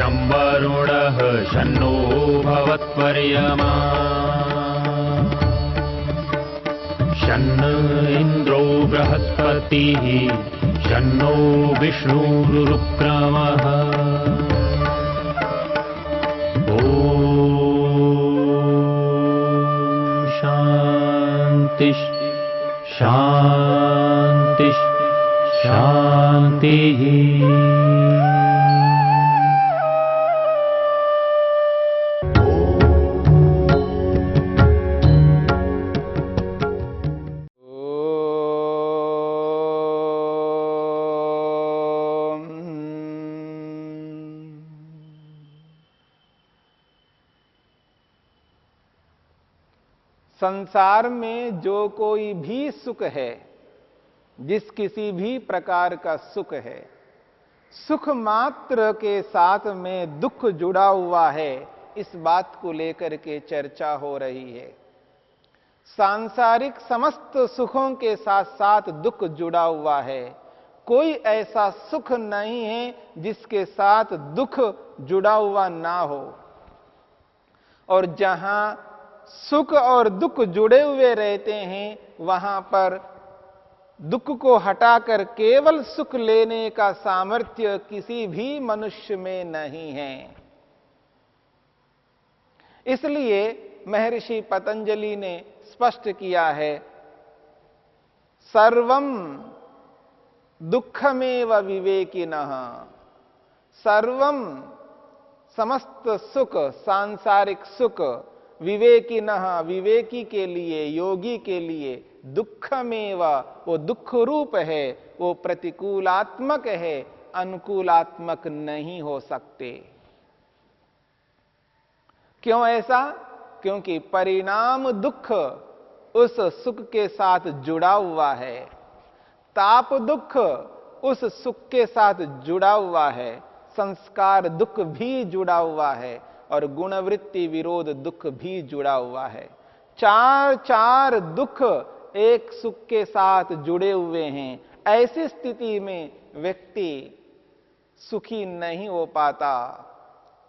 शं वरुणः शन्नो भवत्वर्यमा शन्न इन्द्रो बृहस्पतिः शन्नो विष्णुरुक्रमः ॐ शान्ति शान्ति शान्तिः। संसार में जो कोई भी सुख है, जिस किसी भी प्रकार का सुख है, सुख मात्र के साथ में दुख जुड़ा हुआ है, इस बात को लेकर के चर्चा हो रही है। सांसारिक समस्त सुखों के साथ साथ दुख जुड़ा हुआ है। कोई ऐसा सुख नहीं है जिसके साथ दुख जुड़ा हुआ ना हो। और जहां सुख और दुख जुड़े हुए रहते हैं, वहां पर दुख को हटाकर केवल सुख लेने का सामर्थ्य किसी भी मनुष्य में नहीं है। इसलिए महर्षि पतंजलि ने स्पष्ट किया है, सर्वं दुःखमेव विवेकिनः। सर्वं समस्त सुख, सांसारिक सुख, विवेकिनः विवेकी के लिए, योगी के लिए, दुःखमेव वो दुख रूप है, वो प्रतिकूलात्मक है, अनुकूलात्मक नहीं हो सकते। क्यों ऐसा? क्योंकि परिणाम दुख उस सुख के साथ जुड़ा हुआ है, ताप दुख उस सुख के साथ जुड़ा हुआ है, संस्कार दुख भी जुड़ा हुआ है और गुणवृत्ति विरोध दुख भी जुड़ा हुआ है। चार चार दुख एक सुख के साथ जुड़े हुए हैं। ऐसी स्थिति में व्यक्ति सुखी नहीं हो पाता।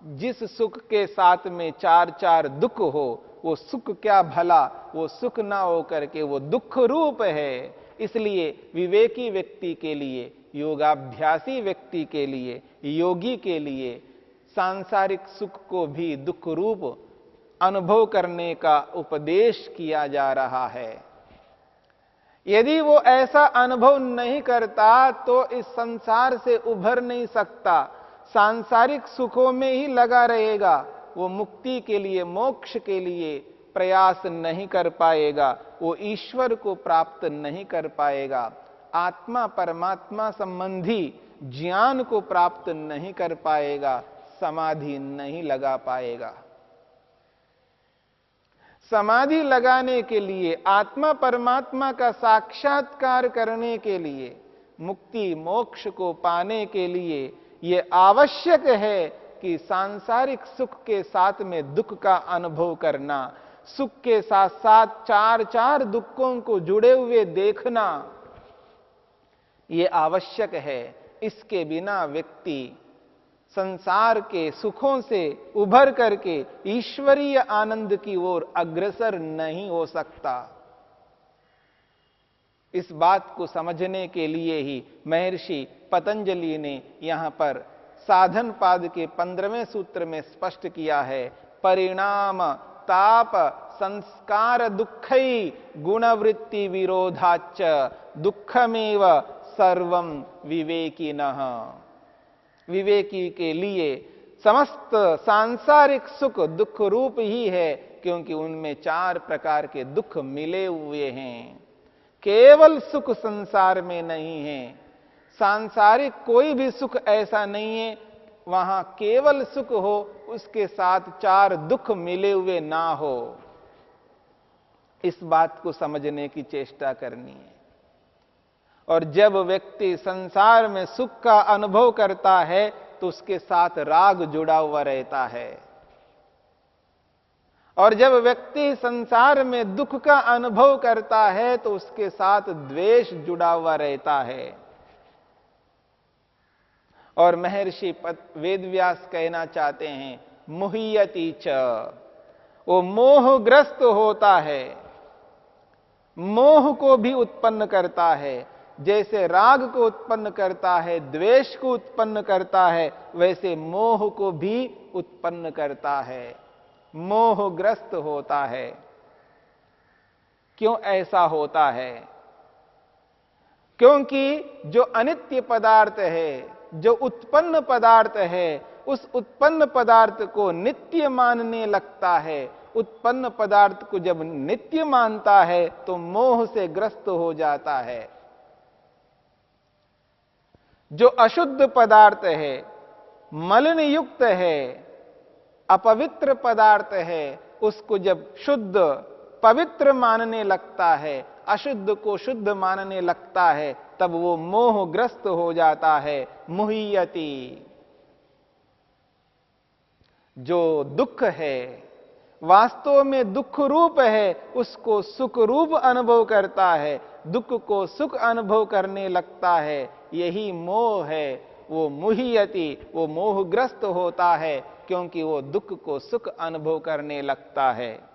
जिस सुख के साथ में चार चार दुख हो, वो सुख क्या भला, वो सुख ना हो करके वो दुख रूप है। इसलिए विवेकी व्यक्ति के लिए, योगाभ्यासी व्यक्ति के लिए, योगी के लिए सांसारिक सुख को भी दुख रूप अनुभव करने का उपदेश किया जा रहा है। यदि वो ऐसा अनुभव नहीं करता तो इस संसार से उभर नहीं सकता, सांसारिक सुखों में ही लगा रहेगा। वो मुक्ति के लिए, मोक्ष के लिए प्रयास नहीं कर पाएगा, वो ईश्वर को प्राप्त नहीं कर पाएगा, आत्मा परमात्मा संबंधी ज्ञान को प्राप्त नहीं कर पाएगा, समाधि नहीं लगा पाएगा। समाधि लगाने के लिए, आत्मा परमात्मा का साक्षात्कार करने के लिए, मुक्ति मोक्ष को पाने के लिए यह आवश्यक है कि सांसारिक सुख के साथ में दुख का अनुभव करना, सुख के साथ साथ चार चार दुखों को जुड़े हुए देखना, यह आवश्यक है। इसके बिना व्यक्ति संसार के सुखों से उभर करके ईश्वरीय आनंद की ओर अग्रसर नहीं हो सकता। इस बात को समझने के लिए ही महर्षि पतंजलि ने यहां पर साधन पाद के 15वें सूत्र में स्पष्ट किया है, परिणाम ताप संस्कार दुःखै गुणवृत्ति विरोधाच्च दुःखमेव सर्वं विवेकिनः। विवेकी के लिए समस्त सांसारिक सुख दुख रूप ही है, क्योंकि उनमें चार प्रकार के दुख मिले हुए हैं। केवल सुख संसार में नहीं है। सांसारिक कोई भी सुख ऐसा नहीं है वहां केवल सुख हो, उसके साथ चार दुख मिले हुए ना हो। इस बात को समझने की चेष्टा करनी है। और जब व्यक्ति संसार में सुख का अनुभव करता है तो उसके साथ राग जुड़ा हुआ रहता है, और जब व्यक्ति संसार में दुख का अनुभव करता है तो उसके साथ द्वेष जुड़ा हुआ रहता है। और महर्षि वेदव्यास कहना चाहते हैं मुह्यति च, वो मोहग्रस्त होता है, मोह को भी उत्पन्न करता है। जैसे राग को उत्पन्न करता है, द्वेष को उत्पन्न करता है, वैसे मोह को भी उत्पन्न करता है, मोहग्रस्त होता है। क्यों ऐसा होता है? क्योंकि जो अनित्य पदार्थ है, जो उत्पन्न पदार्थ है, उस उत्पन्न पदार्थ को नित्य मानने लगता है। उत्पन्न पदार्थ को जब नित्य मानता है तो मोह से ग्रस्त हो जाता है। जो अशुद्ध पदार्थ है, मलिन युक्त है, अपवित्र पदार्थ है, उसको जब शुद्ध पवित्र मानने लगता है, अशुद्ध को शुद्ध मानने लगता है, तब वो मोहग्रस्त हो जाता है। मुह्यति, जो दुख है, वास्तव में दुख रूप है, उसको सुख रूप अनुभव करता है, दुख को सुख अनुभव करने लगता है, यही मोह है। वो मुह्यति, वो मोहग्रस्त होता है, क्योंकि वो दुख को सुख अनुभव करने लगता है।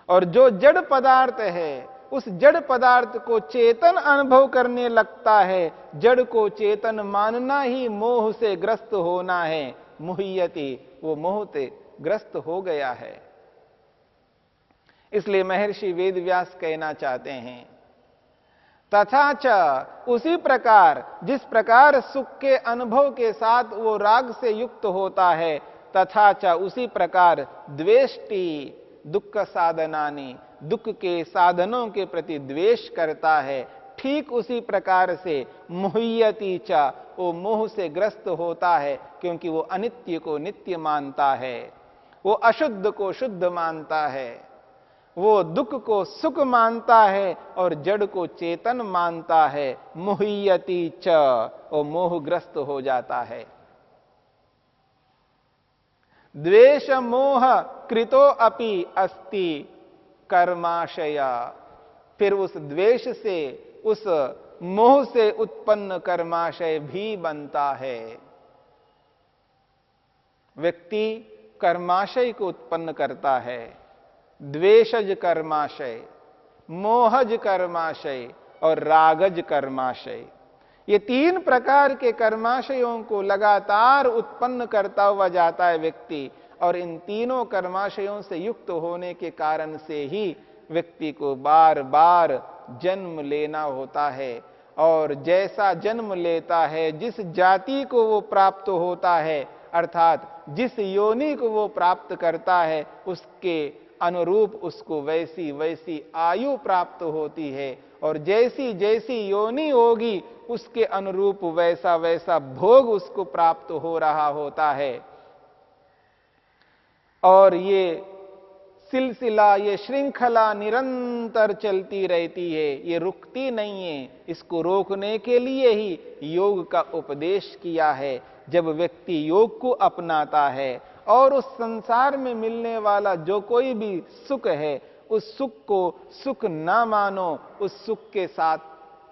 और जो जड़ पदार्थ है, उस जड़ पदार्थ को चेतन अनुभव करने लगता है। जड़ को चेतन मानना ही मोह से ग्रस्त होना है। मुह्यति, वो मोह से ग्रस्त हो गया है। इसलिए महर्षि वेदव्यास कहना चाहते हैं तथा च, उसी प्रकार जिस प्रकार सुख के अनुभव के साथ वो राग से युक्त होता है, तथा च उसी प्रकार द्वेष्टि दुख साधनानि, दुख के साधनों के प्रति द्वेष करता है। ठीक उसी प्रकार से मुह्यति च, वो मोह से ग्रस्त होता है, क्योंकि वो अनित्य को नित्य मानता है, वो अशुद्ध को शुद्ध मानता है, वो दुख को सुख मानता है और जड़ को चेतन मानता है। मुह्यति च, वो मोहग्रस्त हो जाता है। द्वेष मोह कृतो अपि अस्ति कर्माशया, फिर उस द्वेष से, उस मोह से उत्पन्न कर्माशय भी बनता है। व्यक्ति कर्माशय को उत्पन्न करता है। द्वेषज कर्माशय, मोहज कर्माशय और रागज कर्माशय, ये तीन प्रकार के कर्माशयों को लगातार उत्पन्न करता हुआ जाता है व्यक्ति। और इन तीनों कर्माशयों से युक्त होने के कारण से ही व्यक्ति को बार बार जन्म लेना होता है। और जैसा जन्म लेता है, जिस जाति को वो प्राप्त होता है, अर्थात जिस योनि को वो प्राप्त करता है, उसके अनुरूप उसको वैसी वैसी आयु प्राप्त होती है। और जैसी जैसी योनि होगी, उसके अनुरूप वैसा वैसा भोग उसको प्राप्त हो रहा होता है। और ये सिलसिला, ये श्रृंखला निरंतर चलती रहती है, ये रुकती नहीं है। इसको रोकने के लिए ही योग का उपदेश किया है। जब व्यक्ति योग को अपनाता है और उस संसार में मिलने वाला जो कोई भी सुख है, उस सुख को सुख ना मानो, उस सुख के साथ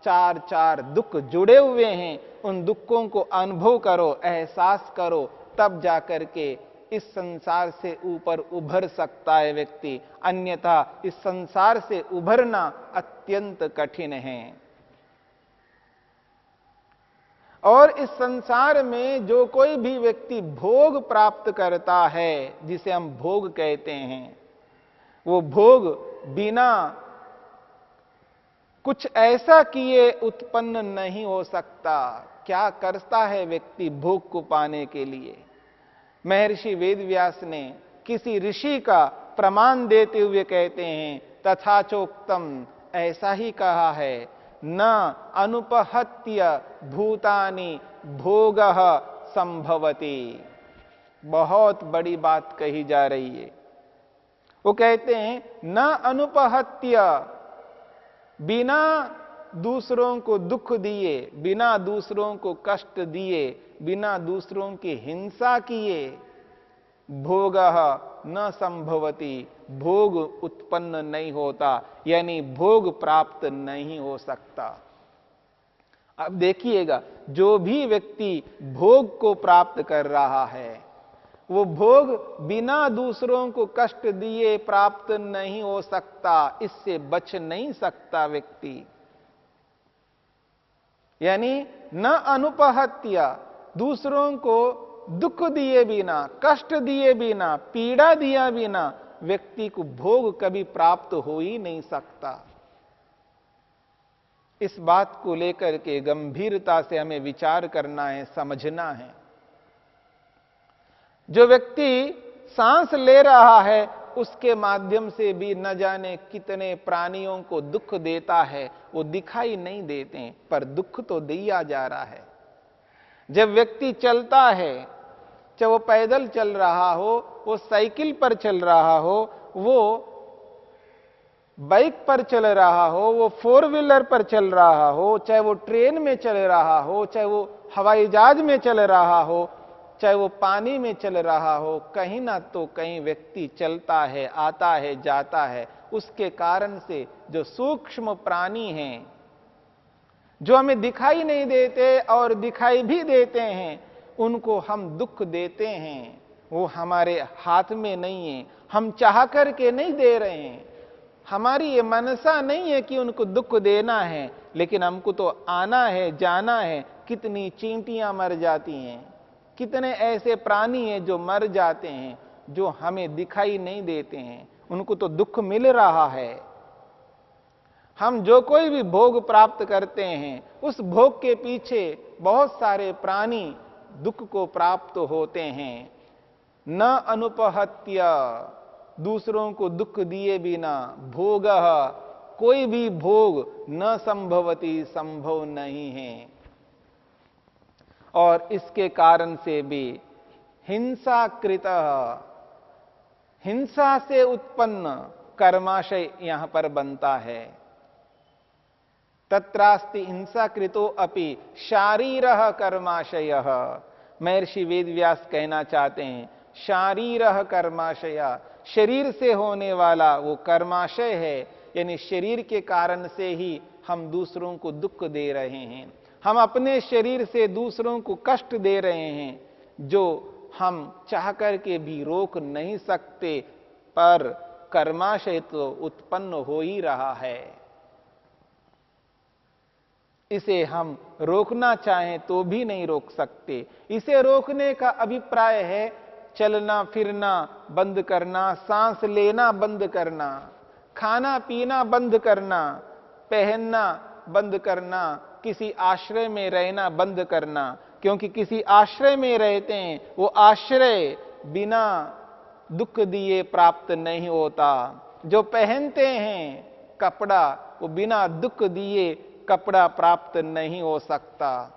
चार चार दुख जुड़े हुए हैं, उन दुखों को अनुभव करो, एहसास करो, तब जाकर के इस संसार से ऊपर उभर सकता है व्यक्ति। अन्यथा इस संसार से उभरना अत्यंत कठिन है। और इस संसार में जो कोई भी व्यक्ति भोग प्राप्त करता है, जिसे हम भोग कहते हैं, वो भोग बिना कुछ ऐसा किए उत्पन्न नहीं हो सकता। क्या करता है व्यक्ति भोग को पाने के लिए? महर्षि वेदव्यास ने किसी ऋषि का प्रमाण देते हुए कहते हैं, तथा चोक्तम, ऐसा ही कहा है, न अनुपहत्य भूतानि भोगः संभवति। बहुत बड़ी बात कही जा रही है। वो कहते हैं न अनुपहत्य, बिना दूसरों को दुख दिए, बिना दूसरों को कष्ट दिए, बिना दूसरों की हिंसा किए, भोगः न संभवति, भोग उत्पन्न नहीं होता, यानी भोग प्राप्त नहीं हो सकता। अब देखिएगा, जो भी व्यक्ति भोग को प्राप्त कर रहा है, वो भोग बिना दूसरों को कष्ट दिए प्राप्त नहीं हो सकता, इससे बच नहीं सकता व्यक्ति। यानी न अनुपहत्य, दूसरों को दुख दिए बिना, कष्ट दिए बिना, पीड़ा दिया बिना व्यक्ति को भोग कभी प्राप्त हो ही नहीं सकता। इस बात को लेकर के गंभीरता से हमें विचार करना है, समझना है। जो व्यक्ति सांस ले रहा है, उसके माध्यम से भी न जाने कितने प्राणियों को दुख देता है, वो दिखाई नहीं देते, पर दुख तो दिया जा रहा है। जब व्यक्ति चलता है, चाहे वो पैदल चल रहा हो, वो साइकिल पर चल रहा हो, वो बाइक पर चल रहा हो, वो 4 व्हीलर पर चल रहा हो, चाहे वो ट्रेन में चल रहा हो, चाहे वो हवाई जहाज में चल रहा हो, चाहे वो पानी में चल रहा हो, कहीं ना तो कहीं व्यक्ति चलता है, आता है, जाता है। उसके कारण से जो सूक्ष्म प्राणी हैं, जो हमें दिखाई नहीं देते और दिखाई भी देते हैं, उनको हम दुख देते हैं। वो हमारे हाथ में नहीं है, हम चाह करके नहीं दे रहे हैं, हमारी ये मनसा नहीं है कि उनको दुख देना है, लेकिन हमको तो आना है, जाना है। कितनी चींटियां मर जाती हैं, कितने ऐसे प्राणी हैं जो मर जाते हैं, जो हमें दिखाई नहीं देते हैं, उनको तो दुख मिल रहा है। हम जो कोई भी भोग प्राप्त करते हैं, उस भोग के पीछे बहुत सारे प्राणी दुख को प्राप्त होते हैं। न अनुपहत्य, दूसरों को दुख दिए बिना भोग, कोई भी भोग न संभवती, संभव नहीं है। और इसके कारण से भी हिंसाकृत, हिंसा से उत्पन्न कर्माशय यहां पर बनता है। तत्रास्ति हिंसाकृतो अपि शारीरः कर्माशयः। महर्षि वेदव्यास कहना चाहते हैं, शारीरः कर्माशय, शरीर से होने वाला वो कर्माशय है, यानी शरीर के कारण से ही हम दूसरों को दुख दे रहे हैं, हम अपने शरीर से दूसरों को कष्ट दे रहे हैं, जो हम चाह करके भी रोक नहीं सकते, पर कर्माशय तो उत्पन्न हो ही रहा है। इसे हम रोकना चाहें तो भी नहीं रोक सकते। इसे रोकने का अभिप्राय है चलना फिरना बंद करना, सांस लेना बंद करना, खाना पीना बंद करना, पहनना बंद करना, किसी आश्रय में रहना बंद करना। क्योंकि किसी आश्रय में रहते हैं, वो आश्रय बिना दुख दिए प्राप्त नहीं होता। जो पहनते हैं कपड़ा, वो बिना दुख दिए कपड़ा प्राप्त नहीं हो सकता।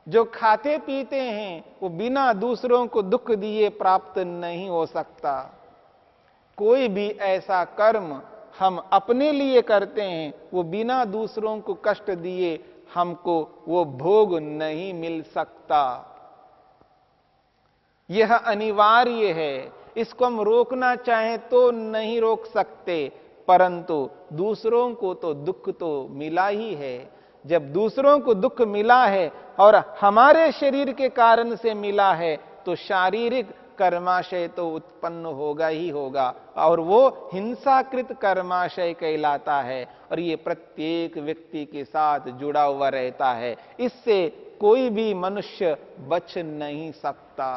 जो खाते पीते हैं, वो बिना दूसरों को दुख दिए प्राप्त नहीं हो सकता। कोई भी ऐसा कर्म हम अपने लिए करते हैं, वो बिना दूसरों को कष्ट दिए हमको वो भोग नहीं मिल सकता। यह अनिवार्य है। इसको हम रोकना चाहें तो नहीं रोक सकते, परंतु दूसरों को तो दुख तो मिला ही है। जब दूसरों को दुख मिला है और हमारे शरीर के कारण से मिला है, तो शारीरिक कर्माशय तो उत्पन्न होगा ही होगा, और वो हिंसाकृत कर्माशय कहलाता है। और ये प्रत्येक व्यक्ति के साथ जुड़ा हुआ रहता है। इससे कोई भी मनुष्य बच नहीं सकता।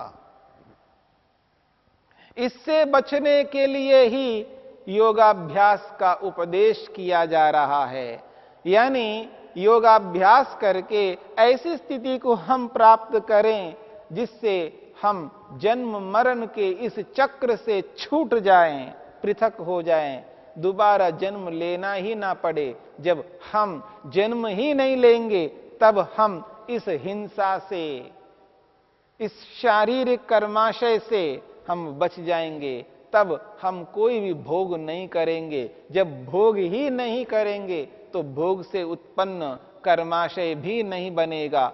इससे बचने के लिए ही योगाभ्यास का उपदेश किया जा रहा है। यानी योगाभ्यास करके ऐसी स्थिति को हम प्राप्त करें जिससे हम जन्म मरण के इस चक्र से छूट जाएं, पृथक हो जाएं, दोबारा जन्म लेना ही ना पड़े। जब हम जन्म ही नहीं लेंगे, तब हम इस हिंसा से, इस शारीरिक कर्माशय से हम बच जाएंगे। तब हम कोई भी भोग नहीं करेंगे। जब भोग ही नहीं करेंगे, तो भोग से उत्पन्न कर्माशय भी नहीं बनेगा,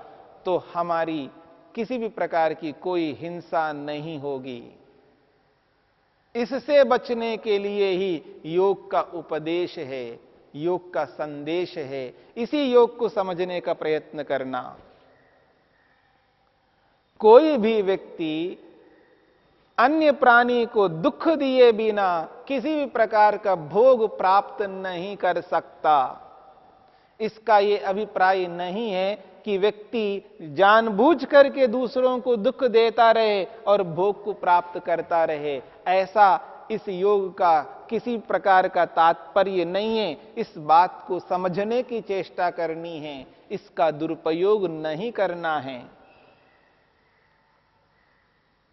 तो हमारी किसी भी प्रकार की कोई हिंसा नहीं होगी। इससे बचने के लिए ही योग का उपदेश है। योग का संदेश है। इसी योग को समझने का प्रयत्न करना। कोई भी व्यक्ति अन्य प्राणी को दुख दिए बिना किसी भी प्रकार का भोग प्राप्त नहीं कर सकता। इसका यह अभिप्राय नहीं है कि व्यक्ति जानबूझ करके दूसरों को दुख देता रहे और भोग को प्राप्त करता रहे। ऐसा इस योग का किसी प्रकार का तात्पर्य नहीं है। इस बात को समझने की चेष्टा करनी है, इसका दुरुपयोग नहीं करना है।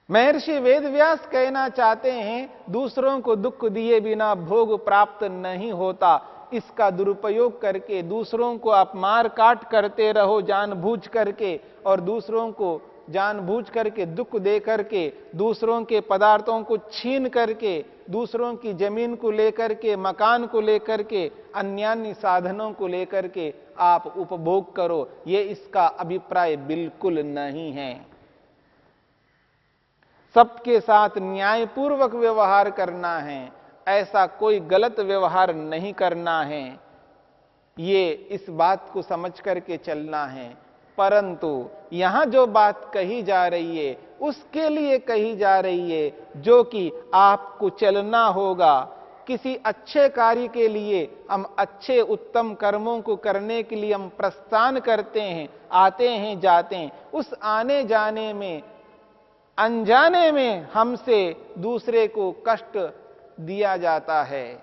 महर्षि वेदव्यास कहना चाहते हैं, दूसरों को दुख दिए बिना भोग प्राप्त नहीं होता। इसका दुरुपयोग करके दूसरों को आप मार काट करते रहो जानबूझ करके, और दूसरों को जानबूझ करके दुख दे करके, दूसरों के पदार्थों को छीन करके, दूसरों की जमीन को लेकर के, मकान को लेकर के, अन्य साधनों को लेकर के आप उपभोग करो, ये इसका अभिप्राय बिल्कुल नहीं है। सबके साथ न्यायपूर्वक व्यवहार करना है, ऐसा कोई गलत व्यवहार नहीं करना है। ये इस बात को समझ करके चलना है। परंतु यहां जो बात कही जा रही है उसके लिए कही जा रही है, जो कि आपको चलना होगा। किसी अच्छे कार्य के लिए हम अच्छे उत्तम कर्मों को करने के लिए हम प्रस्थान करते हैं, आते हैं, जाते हैं। उस आने जाने में, अनजाने में हमसे दूसरे को कष्ट दिया जाता है।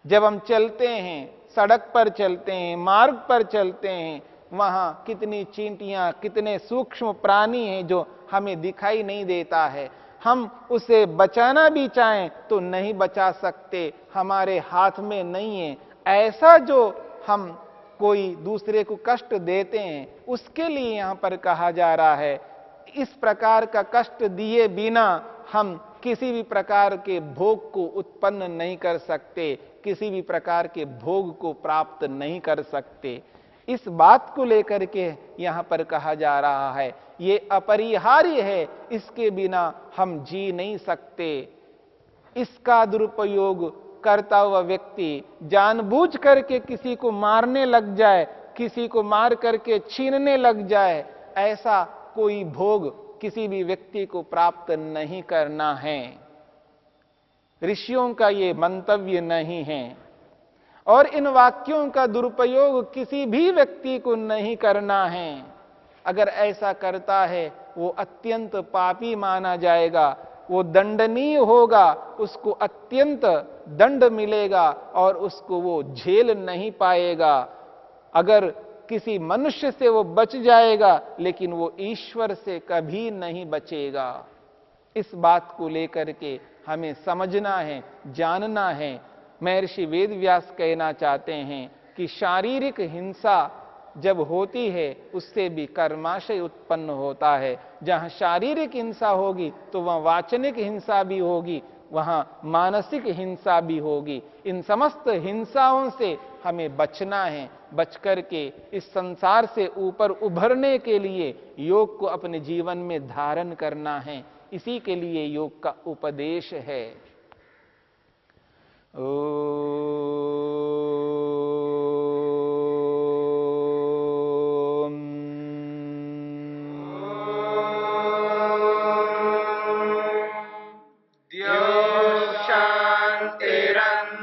जब हम चलते हैं, सड़क पर चलते हैं, मार्ग पर चलते हैं, वहां कितनी चींटियां, कितने सूक्ष्म प्राणी हैं जो हमें दिखाई नहीं देता है। हम उसे बचाना भी चाहें तो नहीं बचा सकते, हमारे हाथ में नहीं है। ऐसा जो हम कोई दूसरे को कष्ट देते हैं, उसके लिए यहां पर कहा जा रहा है, इस प्रकार का कष्ट दिए बिना हम किसी भी प्रकार के भोग को उत्पन्न नहीं कर सकते, किसी भी प्रकार के भोग को प्राप्त नहीं कर सकते। इस बात को लेकर के यहां पर कहा जा रहा है, ये अपरिहार्य है, इसके बिना हम जी नहीं सकते। इसका दुरुपयोग करता हुआ व्यक्ति जानबूझ करके किसी को मारने लग जाए, किसी को मार करके छीनने लग जाए, ऐसा कोई भोग किसी भी व्यक्ति को प्राप्त नहीं करना है। ऋषियों का ये मंतव्य नहीं है। और इन वाक्यों का दुरुपयोग किसी भी व्यक्ति को नहीं करना है। अगर ऐसा करता है वो अत्यंत पापी माना जाएगा, वो दंडनीय होगा, उसको अत्यंत दंड मिलेगा और उसको वो झेल नहीं पाएगा। अगर किसी मनुष्य से वो बच जाएगा, लेकिन वो ईश्वर से कभी नहीं बचेगा। इस बात को लेकर के हमें समझना है, जानना है। महर्षि वेदव्यास कहना चाहते हैं कि शारीरिक हिंसा जब होती है उससे भी कर्माशय उत्पन्न होता है। जहां शारीरिक हिंसा होगी तो वहां वाचनिक हिंसा भी होगी, वहां मानसिक हिंसा भी होगी। इन समस्त हिंसाओं से हमें बचना है। बच करके इस संसार से ऊपर उभरने के लिए योग को अपने जीवन में धारण करना है। इसी के लिए योग का उपदेश है।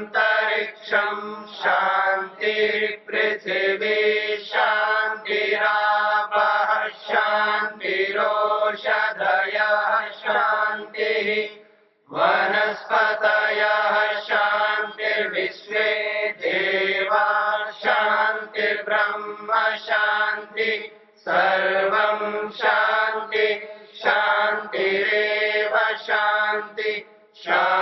शांतिरंतरिक्षं शांतिर्पृथिवी शांतिरापः शांतिरोषधयः शांतिः वनस्पतयः शांतिर्विश्वे देवा शांतिर्ब्रह्म शांति सर्वं शांति शांतिरेव शांति शांति